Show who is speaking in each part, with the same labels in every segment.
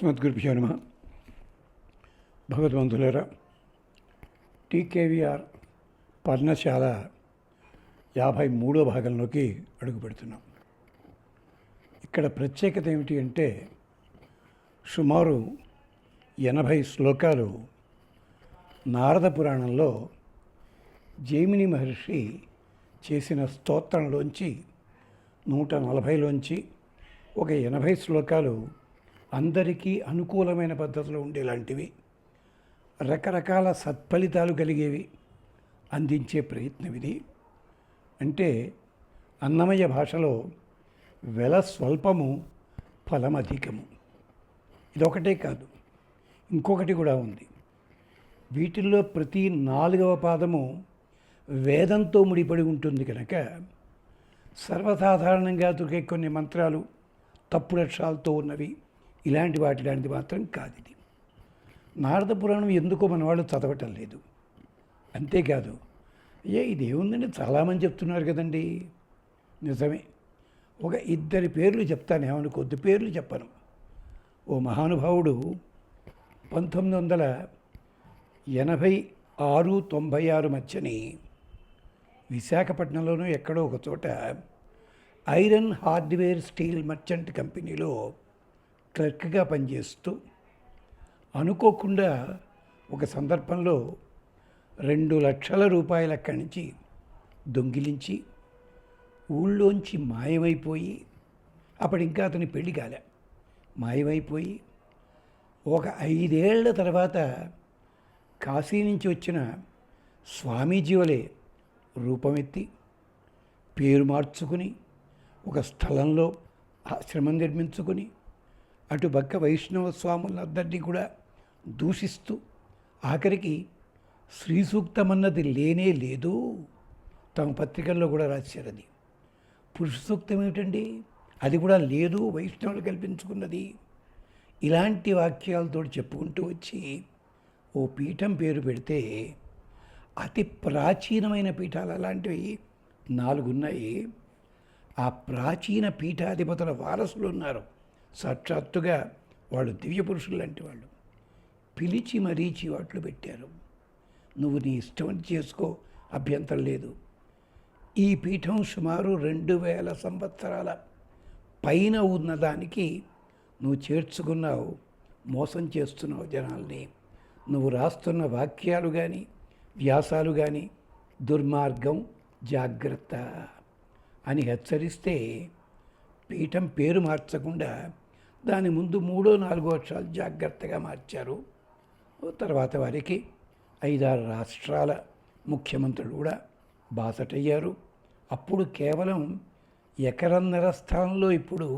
Speaker 1: అస్మద్గురుభ్యో నమః. భగవద్బంధులారా, టీకేవీఆర్ పర్ణశాల 53వ భాగంలోకి అడుగు పెడుతున్నాం. ఇక్కడ ప్రత్యేకత ఏమిటి అంటే సుమారు 80 శ్లోకాలు నారద పురాణంలో జైమిని మహర్షి చేసిన స్తోత్రంలోంచి 140లోంచి ఒక 80 శ్లోకాలు అందరికీ అనుకూలమైన పద్ధతిలో ఉండేలాంటివి, రకరకాల సత్ఫలితాలు కలిగేవి అందించే ప్రయత్నం ఇది. అంటే అన్నమయ్య భాషలో వెల స్వల్పము ఫలమధికము. ఇదొకటే కాదు, ఇంకొకటి కూడా ఉంది. వీటిల్లో ప్రతి 4వ పాదము వేదంతో ముడిపడి ఉంటుంది కనుక సర్వసాధారణంగా దొరికే కొన్ని మంత్రాలు తప్పుడు అక్షరాలతో ఉన్నవి ఇలాంటి వాటిలాంటిది మాత్రం కాదు ఇది. నారద పురాణం ఎందుకో మన వాళ్ళు చదవటం లేదు. అంతేకాదు, ఇది ఏముందండి చాలామంది చెప్తున్నారు కదండి. నిజమే, ఒక 2 పేర్లు చెప్తాను, ఏమనుకోద్దు, పేర్లు చెప్పను. ఓ మహానుభావుడు 1986-96 మధ్యని విశాఖపట్నంలోనూ ఎక్కడో ఒక చోట ఐరన్ హార్డ్వేర్ స్టీల్ మర్చెంట్ కంపెనీలో క్లర్క్గా పనిచేస్తూ అనుకోకుండా ఒక సందర్భంలో 2 లక్షల రూపాయలు అక్కడి నుంచి దొంగిలించి ఊళ్ళోంచి మాయమైపోయి, అప్పుడు ఇంకా అతని పెళ్లి కాలే, మాయమైపోయి ఒక 5 ఏళ్ల తర్వాత కాశీ నుంచి వచ్చిన స్వామీజీ వలె రూపమెత్తి పేరు మార్చుకుని ఒక స్థలంలో ఆశ్రమం నిర్మించుకుని అటు పక్క వైష్ణవ స్వాములందరినీ కూడా దూషిస్తూ ఆఖరికి శ్రీ సూక్తమన్నది లేనే లేదు, తమ పత్రికల్లో కూడా రాశారు. అది పురుష సూక్తం ఏమిటండి, అది కూడా లేదు, వైష్ణవులు కల్పించుకున్నది. ఇలాంటి వాక్యాలతో చెప్పుకుంటూ వచ్చి ఓ పీఠం పేరు పెడితే అతి ప్రాచీనమైన పీఠాలు అలాంటివి 4 ఉన్నాయి. ఆ ప్రాచీన పీఠాధిపతుల వారసులు ఉన్నారు, సాక్షాత్తుగా వాళ్ళు దివ్య పురుషులు లాంటి వాళ్ళు. పిలిచి మరీచి వాటిలో పెట్టారు, నువ్వు నీ ఇష్టం చేసుకో, అభ్యంతరం లేదు. ఈ పీఠం సుమారు 2000 సంవత్సరాల పైన ఉన్నదానికి నువ్వు చేర్చుకున్నావు, మోసం చేస్తున్నావు జనాల్ని. నువ్వు రాస్తున్న వాక్యాలు కానీ వ్యాసాలు కానీ దుర్మార్గం, జాగ్రత్త అని హెచ్చరిస్తే పీఠం పేరు మార్చకుండా దాని ముందు 3-4 అక్షరాలు జాగ్రత్తగా మార్చారు. తర్వాత వారికి 5-6 రాష్ట్రాల ముఖ్యమంత్రులు కూడా బాసటయ్యారు. అప్పుడు కేవలం 1.5 ఎకరం స్థలంలో ఇప్పుడు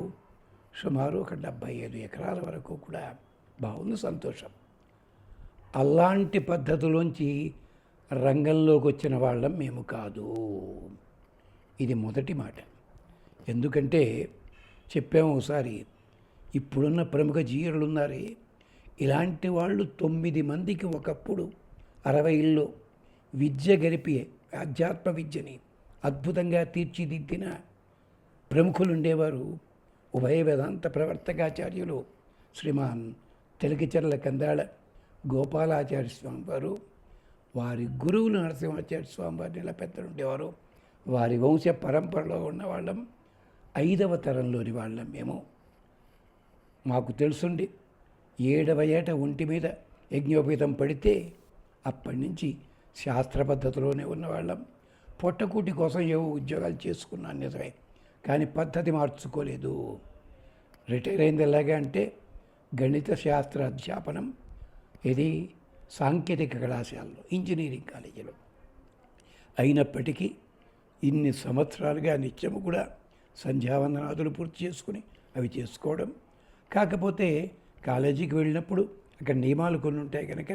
Speaker 1: సుమారు ఒక 75 ఎకరాల వరకు కూడా బాగుంది, సంతోషం. అలాంటి పద్ధతిలోంచి రంగంలోకి వచ్చిన వాళ్ళం మేము కాదు. ఇది మొదటి మాట. ఎందుకంటే చెప్పాము ఒకసారి, ఇప్పుడున్న ప్రముఖ జీరులు ఉన్నారే, ఇలాంటి వాళ్ళు 9 మందికి ఒకప్పుడు 60లో విద్య గరిపి ఆధ్యాత్మ విద్యని అద్భుతంగా తీర్చిదిద్దిన ప్రముఖులు ఉండేవారు. ఉభయ వేదాంత ప్రవర్తకాచార్యులు శ్రీమాన్ తెలకిచెర్ల కందాళ గోపాలాచార్య స్వామి వారు, వారి గురువులు నరసింహాచార్య స్వామి వారిని ఇలా పెద్దలు ఉండేవారు. వారి వంశ పరంపరలో ఉన్న వాళ్ళం, 5వ తరంలోని వాళ్ళం మేము. మాకు తెలుసుండి 7వ ఏట ఒంటి మీద యజ్ఞోపేతం పడితే అప్పటి నుంచి శాస్త్ర పద్ధతిలోనే ఉన్నవాళ్ళం. పొట్టకూటి కోసం ఏవో ఉద్యోగాలు చేసుకున్నాను నిజమే, కానీ పద్ధతి మార్చుకోలేదు. రిటైర్ అయింది ఎలాగా అంటే గణిత శాస్త్ర అధ్యాపనం, ఇది సాంకేతిక కళాశాలలో, ఇంజనీరింగ్ కాలేజీలో. అయినప్పటికీ ఇన్ని సంవత్సరాలుగా నిత్యము కూడా సంధ్యావందనాదులు పూర్తి చేసుకుని అవి చేసుకోవడం. కాకపోతే కాలేజీకి వెళ్ళినప్పుడు అక్కడ నియమాలు కొన్ని ఉంటాయి కనుక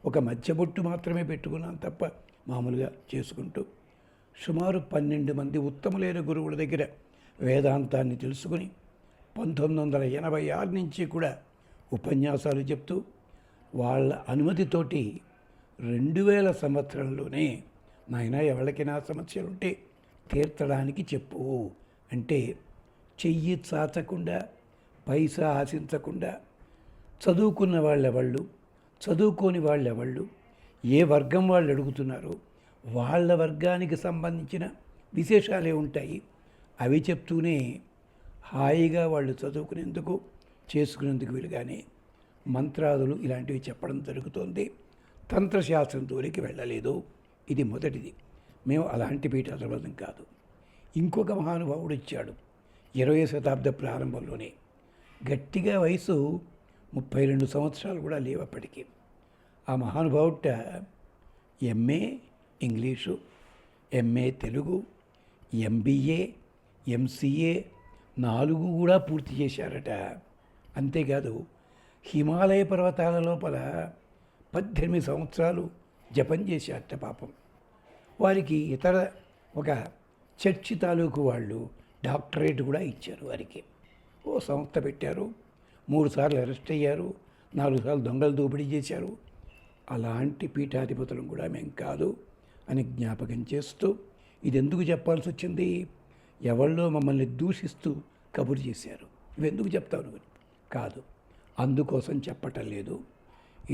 Speaker 1: ఒక మధ్యబొట్టు మాత్రమే పెట్టుకున్నాను తప్ప మామూలుగా చేసుకుంటూ సుమారు 12 మంది ఉత్తములైన గురువుల దగ్గర వేదాంతాన్ని తెలుసుకుని 1986 నుంచి కూడా ఉపన్యాసాలు చెప్తూ వాళ్ళ అనుమతితోటి 2000 సంవత్సరంలోనే నాయన ఎవరికైనా సమస్యలుంటే తీర్చడానికి చెప్పు అంటే చెయ్యి చాచకుండా పైసా ఆశించకుండా చదువుకున్న వాళ్ళెవళ్ళు, చదువుకోని వాళ్ళెవళ్ళు, ఏ వర్గం వాళ్ళు అడుగుతున్నారో వాళ్ళ వర్గానికి సంబంధించిన విశేషాలే ఉంటాయి. అవి చెప్తూనే హాయిగా వాళ్ళు చదువుకునేందుకు చేసుకునేందుకు వీలుగానే మంత్రాదులు ఇలాంటివి చెప్పడం జరుగుతోంది. తంత్రశాస్త్రం జోలికి వెళ్ళలేదు. ఇది మొదటిది. మేము అలాంటి పీఠాధిపతం కాదు. ఇంకొక మహానుభావుడు ఇచ్చాడు 20వ శతాబ్ద ప్రారంభంలోనే. గట్టిగా వయసు 32 సంవత్సరాలు కూడా లేవప్పటికీ. ఆ మహానుభావుట MA English, MA Telugu, MBA, MCA 4 కూడా పూర్తి చేశారట. అంతేకాదు హిమాలయ పర్వతాల లోపల 18 సంవత్సరాలు జపం చేశారట పాపం. వారికి ఇతర ఒక చర్చి తాలూకు వాళ్ళు డాక్టరేట్ కూడా ఇచ్చారు వారికి. ఓ సంస్థ పెట్టారు, 3 సార్లు అరెస్ట్ అయ్యారు, 4 సార్లు దొంగలు దోపిడీ చేశారు. అలాంటి పీఠాధిపతులం కూడా మేం కాదు అని జ్ఞాపకం చేస్తూ, ఇది ఎందుకు చెప్పాల్సి వచ్చింది? ఎవళ్ళో మమ్మల్ని దూషిస్తూ కబురు చేశారు, ఇవెందుకు చెప్తావు నువ్వు? కాదు, అందుకోసం చెప్పటం లేదు.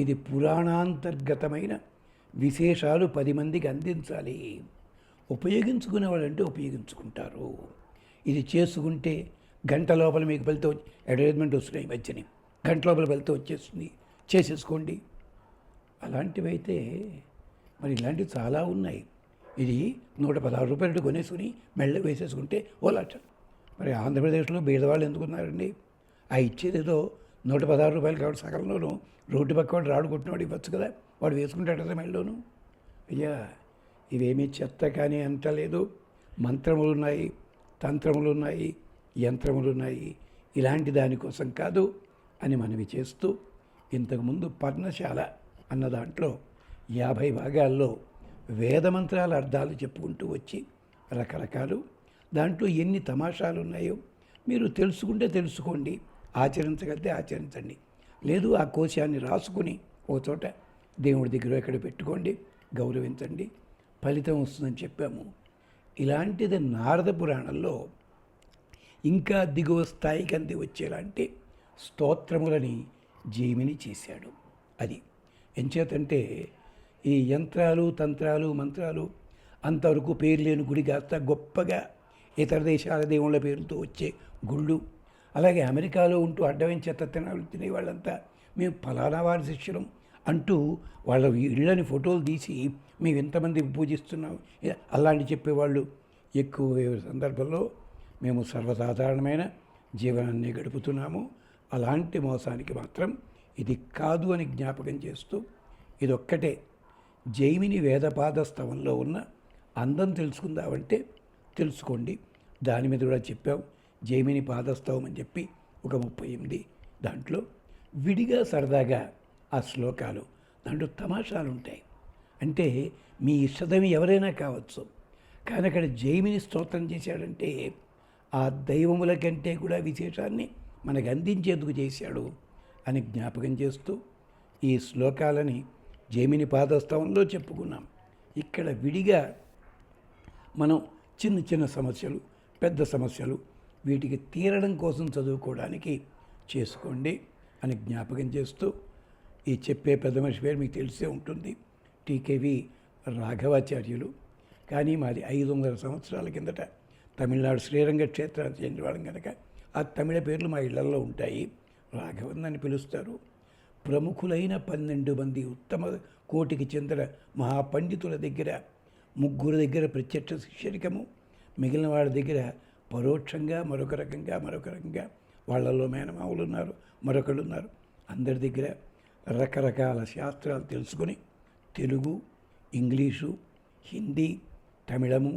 Speaker 1: ఇది పురాణాంతర్గతమైన విశేషాలు 10 మందికి అందించాలి. ఉపయోగించుకునే వాళ్ళంటే ఉపయోగించుకుంటారు. ఇది చేసుకుంటే గంట లోపల మీకు ఫలితం అడ్వర్టైజ్మెంట్ వస్తున్నాయి. మధ్యని గంట లోపల ఫలితం వచ్చేస్తుంది, చేసేసుకోండి. అలాంటివైతే మరి ఇలాంటివి చాలా ఉన్నాయి. ఇది 116 రూపాయలు కొనేసుకుని మెళ్ళ వేసేసుకుంటే ఓ లక్ష. మరి ఆంధ్రప్రదేశ్లో బీదవాళ్ళు ఎందుకున్నారండి? ఆ ఇచ్చేది ఏదో 116 రూపాయలు కాబట్టి సగంలోనూ రోడ్డు పక్క వాడు రాడు కొట్టినవాడు ఇవ్వచ్చు కదా, వాడు వేసుకుంటాడు కదా మెళ్ళలోను. అయ్యా, ఇవేమీ చెత్త కానీ అంటలేదు. మంత్రములు ఉన్నాయి, తంత్రములు ఉన్నాయి, యంత్రములు ఉన్నాయి. ఇలాంటి దానికోసం కాదు అని మనవి చేస్తూ, ఇంతకుముందు పర్ణశాల అన్న దాంట్లో 50 భాగాల్లో వేదమంత్రాల అర్థాలు చెప్పుకుంటూ వచ్చి రకరకాలు, దాంట్లో ఎన్ని తమాషాలు ఉన్నాయో మీరు తెలుసుకుంటే తెలుసుకోండి, ఆచరించగలిగితే ఆచరించండి. లేదు ఆ కోశాన్ని రాసుకుని ఓ చోట దేవుడి దగ్గర ఎక్కడ పెట్టుకోండి, గౌరవించండి, ఫలితం వస్తుందని చెప్పాము. ఇలాంటిది నారద పురాణంలో ఇంకా దిగువ స్థాయికి అంది వచ్చేలాంటి స్తోత్రములని జైమిని చేశాడు. అది ఎంచేతంటే ఈ యంత్రాలు, తంత్రాలు, మంత్రాలు అంతవరకు పేరు లేని గుడి కాస్త గొప్పగా ఇతర దేశాల దేవుళ్ళ పేరుతో వచ్చే గుళ్ళు, అలాగే అమెరికాలో ఉంటూ అడ్డమైన చెత్త తినే వాళ్ళంతా మేము ఫలానా వారి శిష్యులం అంటూ వాళ్ళ ఇళ్ళని ఫోటోలు తీసి మేము ఎంతమంది పూజిస్తున్నాం అలాంటి చెప్పేవాళ్ళు ఎక్కువ సందర్భంలో మేము సర్వసాధారణమైన జీవనాన్ని గడుపుతున్నాము. అలాంటి మోసానికి మాత్రం ఇది కాదు అని జ్ఞాపకం చేస్తూ, ఇదొక్కటే జైమిని వేదపాదస్తవంలో ఉన్న అందం తెలుసుకుందామంటే తెలుసుకోండి. దాని మీద కూడా చెప్పాం. జైమిని పాదస్తవం అని చెప్పి ఒక 38, దాంట్లో విడిగా సరదాగా ఆ శ్లోకాలు, దాంట్లో తమాషాలు ఉంటాయి. అంటే మీ ఇష్టదైవం ఎవరైనా కావచ్చు, కానీ అక్కడ జైమిని స్తోత్రం చేశాడంటే ఆ దైవముల కంటే కూడా విశేషాన్ని మనకు అందించేందుకు చేశాడు అని జ్ఞాపకం చేస్తూ ఈ శ్లోకాలని జైమిని పాదస్తవంలో చెప్పుకున్నాం. ఇక్కడ విడిగా మనం చిన్న చిన్న సమస్యలు, పెద్ద సమస్యలు వీటికి తీరడం కోసం చదువుకోవడానికి చేసుకోండి అని జ్ఞాపకం చేస్తూ, ఈ చెప్పే పెద్ద మనిషి పేరు మీకు తెలిసే ఉంటుంది, టీకేవి రాఘవాచార్యులు. కానీ మాది 500 సంవత్సరాల కిందట తమిళనాడు శ్రీరంగ క్షేత్రానికి చెందిన వాళ్ళం కనుక ఆ తమిళ పేర్లు మా ఇళ్లలో ఉంటాయి. రాఘవన్ అని పిలుస్తారు. ప్రముఖులైన 12 మంది ఉత్తమ కోటికి చెందిన మహాపండితుల దగ్గర 3 దగ్గర ప్రత్యక్ష శిష్యరికము, మిగిలిన వాళ్ళ దగ్గర పరోక్షంగా మరొక రకంగా వాళ్ళల్లో మేనమావులు ఉన్నారు, మరొకళ్ళు ఉన్నారు. అందరి దగ్గర రకరకాల శాస్త్రాలు తెలుసుకొని తెలుగు, ఇంగ్లీషు, హిందీ, తమిళము,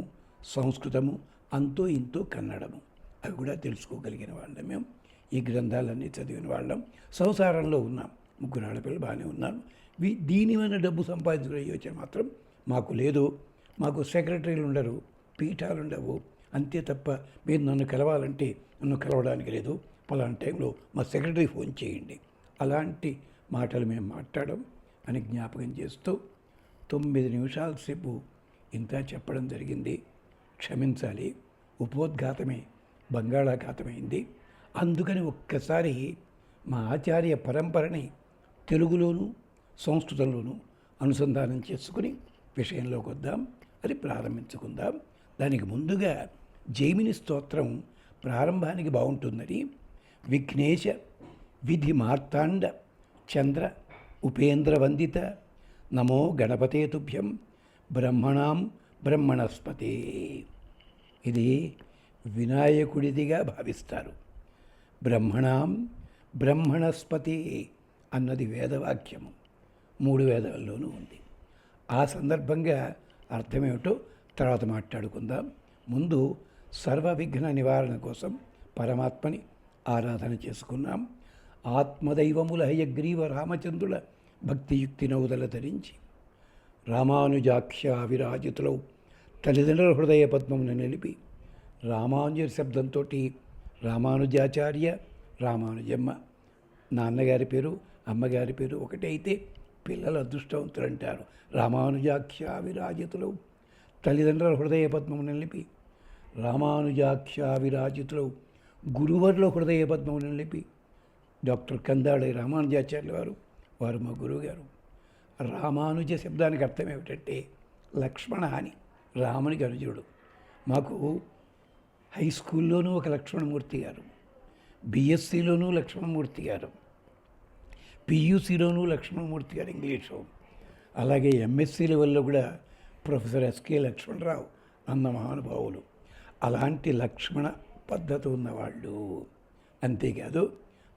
Speaker 1: సంస్కృతము, అంతో ఇంతో కన్నడము అవి కూడా తెలుసుకోగలిగిన వాళ్ళం. మేము ఈ గ్రంథాలన్నీ చదివిన వాళ్ళం. సంసారంలో ఉన్నాం, 3 ఆడపిల్లలు బాగానే ఉన్నాను. దీనివల్ల డబ్బు సంపాదించుకునే యోచన మాత్రం మాకు లేదు. మాకు సెక్రటరీలు ఉండరు, పీఠాలు ఉండవు. అంతే తప్ప మీరు నన్ను కలవాలంటే నన్ను కలవడానికి లేదు, పలానా టైంలో మా సెక్రటరీ ఫోన్ చేయండి, అలాంటి మాటలు మేము మాట్లాడడం అని జ్ఞాపకం చేస్తూ 9 నిమిషాల సేపు ఇంత చెప్పడం జరిగింది. క్షమించాలి, ఉపోద్ఘాతమే బంగాళాఘాతమైంది. అందుకని ఒక్కసారి మా ఆచార్య పరంపరని తెలుగులోను సంస్కృతంలోనూ అనుసంధానం చేసుకుని విషయంలోకి వద్దాం. అది ప్రారంభించుకుందాం. దానికి ముందుగా జైమిని స్తోత్రం ప్రారంభానికి బాగుంటుందని విఘ్నేశ విధి మార్తాండ చంద్ర ఉపేంద్ర వందిత నమో గణపతే తుభ్యం బ్రహ్మణాం బ్రహ్మణస్పతే. ఇది వినాయకుడిదిగా భావిస్తారు. బ్రహ్మణాం బ్రహ్మణస్పతి అన్నది వేదవాక్యము, 3 వేదాల్లోనూ ఉంది. ఆ సందర్భంగా అర్థమేమిటో తర్వాత మాట్లాడుకుందాం. ముందు సర్వ విఘ్న నివారణ కోసం పరమాత్మని ఆరాధన చేసుకున్నాం. ఆత్మదైవముల హయగ్రీవ రామచంద్రుల భక్తియుక్తి నౌదల ధరించి రామానుజాక్ష విరాజితులౌ తల్లిదండ్రుల హృదయ పద్మమును నిలిపి రామానుజ శబ్దంతో రామానుజాచార్య రామానుజమ్మ, నాన్నగారి పేరు అమ్మగారి పేరు ఒకటే అయితే పిల్లలు అదృష్టవంతులు అంటారు. రామానుజాక్ష విరాజితులు తల్లిదండ్రుల హృదయ పద్మము నిలిపి రామానుజాక్ష విరాజితులు గురువర్ల హృదయ పద్మము నిలిపి డాక్టర్ కందాళి రామానుజాచార్యుల వారు మా గురువుగారు. రామానుజ శబ్దానికి అర్థం ఏమిటంటే లక్ష్మణ అని, రామునికి అనుజుడు. మాకు హై స్కూల్లోనూ ఒక లక్ష్మణమూర్తి గారు, బిఎస్సిలోనూ లక్ష్మణమూర్తి గారు, పియూసీలోనూ లక్ష్మణమూర్తి గారు ఇంగ్లీషు, అలాగే ఎంఎస్సీ లెవెల్లో కూడా ప్రొఫెసర్ ఎస్కే లక్ష్మణరావు అన్న మహానుభావులు. అలాంటి లక్ష్మణ పద్ధతి ఉన్నవాళ్ళు. అంతేకాదు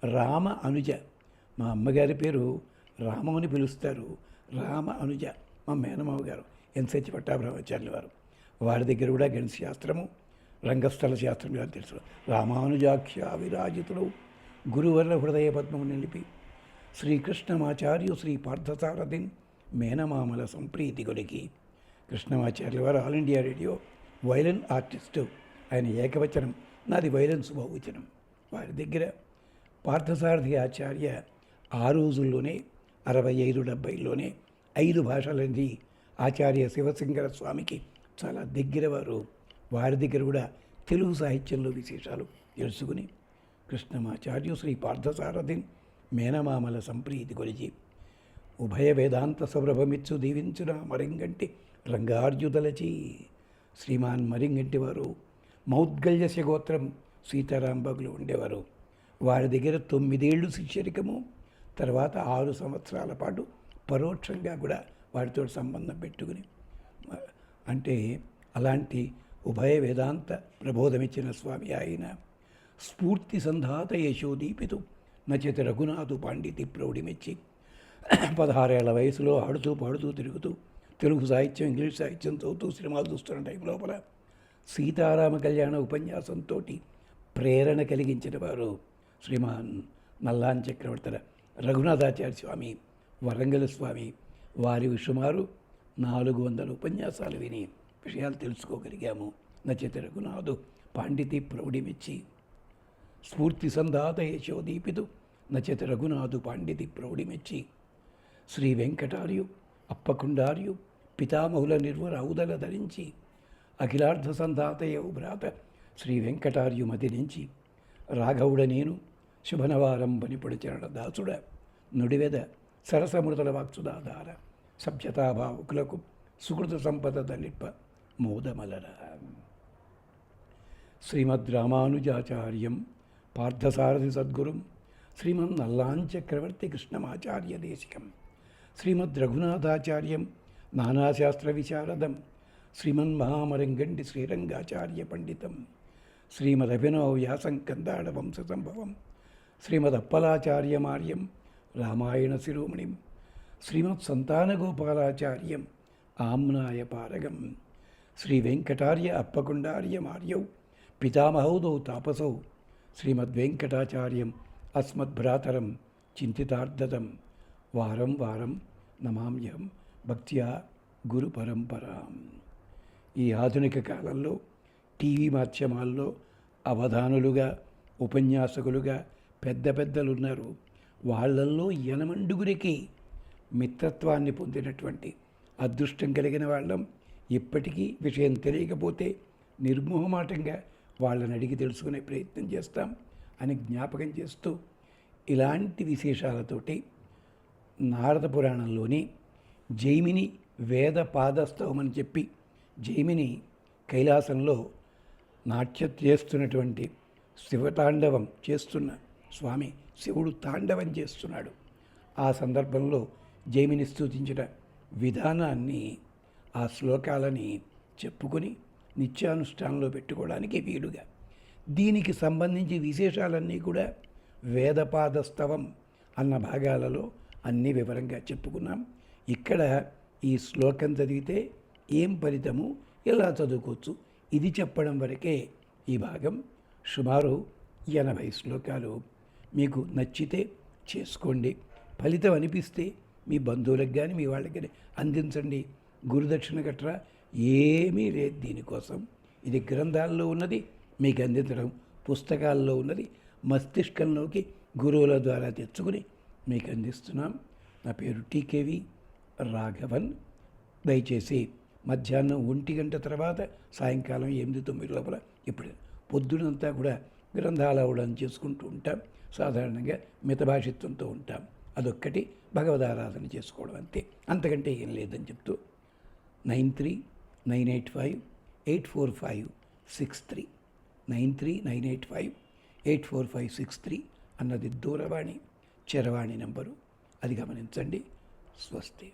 Speaker 1: రామ అనుజ, మా అమ్మగారి పేరు రామని పిలుస్తారు, రామ అనుజ మా మేనమావ గారు ఎన్సెచ్ పట్టాభిరామాచార్యుల వారు. వారి దగ్గర కూడా గణిత శాస్త్రము రంగస్థల శాస్త్రం గారు తెలుసు. రామానుజాక్ష విరాజితులు గురువర్ల హృదయ పద్మము నిలిపి శ్రీకృష్ణమాచార్యు శ్రీ పార్థసారథిన్ మేనమామల సంప్రీతి కొలికి. కృష్ణమాచార్యుల వారు ఆల్ ఇండియా రేడియో వైలన్ ఆర్టిస్టు. ఆయన ఏకవచనం, నాది వైలన్స్ బహువచనం. వారి దగ్గర పార్థసారథి ఆచార్య ఆ రోజుల్లోనే 65-70లోనే 5 భాషలన్నీ ఆచార్య శివశంకర స్వామికి చాలా దగ్గర వారు. వారి దగ్గర కూడా తెలుగు సాహిత్యంలో విశేషాలు తెలుసుకుని కృష్ణమాచార్యు శ్రీ పార్థసారథిన్ మేనమామల సంప్రీతి కొలిచి ఉభయ వేదాంత సౌరభమిచ్చు దీవించిన మరింగంటి రంగార్జుదలచి. శ్రీమాన్ మరింగంటి వారు మౌద్గల్యస్య గోత్రం సీతారాంబాగులో ఉండేవారు. వారి దగ్గర 9 ఏళ్ళు శిష్యరికము, తర్వాత 6 సంవత్సరాల పాటు పరోక్షంగా కూడా వారితో సంబంధం పెట్టుకుని, అంటే అలాంటి ఉభయ వేదాంత ప్రబోధమిచ్చిన స్వామి ఆయన. స్ఫూర్తి సంధాత యశోదీపితు నచిత రఘునాథు పాండితి ప్రౌఢిమెచ్చి 16 ఏళ్ల వయసులో ఆడుతూ పాడుతూ తిరుగుతూ తెలుగు సాహిత్యం ఇంగ్లీష్ సాహిత్యం చదువుతూ సినిమాలు చూస్తున్న టైం లోపల సీతారామ కళ్యాణ ఉపన్యాసంతో ప్రేరణ కలిగించిన వారు శ్రీమాన్ నల్లాన్ చక్రవర్తుల రఘునాథాచార్య స్వామి, వరంగల్ స్వామి. వారి సుమారు 400 ఉపన్యాసాలు విని విషయాలు తెలుసుకోగలిగాము. నచిత రఘునాథు పాండితి ప్రౌఢిమెచ్చి స్ఫూర్తి సంధాత యశోదీపితు నచిత రఘునాథు పాండితి ప్రౌఢిమెచ్చి శ్రీ వెంకటార్యు అప్పకుండార్యు పితామహుల నిర్వరౌదల ధరించి అఖిలార్థ సంధాతయౌ భ్రాత శ్రీ వెంకటార్యు మతి నుంచి రాఘవుడ నేను శుభనవారం బనిపొడి చరణ దాసుడ నుడివెద సరసమృతుల వాక్సుదాధార సభ్యతాభావుకులకు సుకృత సంపద దళిప్ప మోదమలర. శ్రీమద్ రామానుజాచార్యం పార్థసారథి సద్గురుం శ్రీమన్ నల్లాంచక్రవర్తి కృష్ణమాచార్య దేశికం శ్రీమద్ రఘునాథాచార్యం నానాశాస్త్ర విశారదం శ్రీమన్ మహామరంగండి శ్రీరంగాచార్య పండితం శ్రీమదభినవ వ్యాసం కందాడ వంశ సంభవం శ్రీమదప్పలాచార్యమార్యం రామాయణ శిరోమణిం శ్రీమత్ సంతానగోపాలాచార్యం ఆమ్నాయ పారగం శ్రీ వెంకటార్య అప్పకుండార్యమార్యౌ పితామహౌదౌ తాపసౌ శ్రీమద్వెంకటాచార్యం అస్మద్భ్రాతరం చింతితార్థతం వారం వారం నమామ్యహం భక్త్యా గురు పరంపరాం. ఈ ఆధునిక కాలంలో టీవీ మాధ్యమాల్లో అవధానులుగా ఉపన్యాసకులుగా పెద్ద పెద్దలు ఉన్నారు. వాళ్ళల్లో 8 మిత్రత్వాన్ని పొందినటువంటి అదృష్టం కలిగిన వాళ్ళం. ఇప్పటికీ విషయం తెలియకపోతే నిర్మోహమాటంగా వాళ్ళని అడిగి తెలుసుకునే ప్రయత్నం చేస్తాం అని జ్ఞాపకం చేస్తూ ఇలాంటి విశేషాలతోటి నారద పురాణంలోని జైమిని వేద పాదస్తవం అని చెప్పి జైమిని కైలాసంలో నాట్యం చేస్తున్నటువంటి శివతాండవం చేస్తున్న స్వామి శివుడు తాండవం చేస్తున్నాడు. ఆ సందర్భంలో జైమిని స్తుతించిన విధానాన్ని ఆ శ్లోకాలని చెప్పుకొని నిత్యానుష్ఠానంలో పెట్టుకోవడానికి వీలుగా దీనికి సంబంధించి విశేషాలన్నీ కూడా వేదపాదస్తవం అన్న భాగాలలో అన్ని వివరంగా చెప్పుకున్నాం. ఇక్కడ ఈ శ్లోకం చదివితే ఏం ఫలితము, ఎలా చదువుకోవచ్చు, ఇది చెప్పడం వరకే ఈ భాగం. సుమారు 80 శ్లోకాలు. మీకు నచ్చితే చేసుకోండి, ఫలితం అనిపిస్తే మీ బంధువులకు కానీ మీ వాళ్ళకి కానీ అందించండి. గురుదక్షిణ గట్రా ఏమీ లేదు దీనికోసం. ఇది గ్రంథాల్లో ఉన్నది మీకు అందించడం, పుస్తకాల్లో ఉన్నది మస్తిష్కంలోకి గురువుల ద్వారా తెచ్చుకుని మీకు అందిస్తున్నాం. నా పేరు టీకేవి రాఘవన్. దయచేసి మధ్యాహ్నం 1 గంట తర్వాత సాయంకాలం 8-9 లోపల ఇప్పుడు పొద్దునంతా కూడా గ్రంథాలు అవడం చేసుకుంటూ ఉంటాం. సాధారణంగా మితభాషిత్వంతో ఉంటాం. అదొక్కటి భగవదారాధన చేసుకోవడం అంతే, అంతకంటే ఏం లేదని చెప్తూ 9398584563 9398584563 అన్నది దూరవాణి చరవాణి నంబరు. అది గమనించండి. స్వస్తి.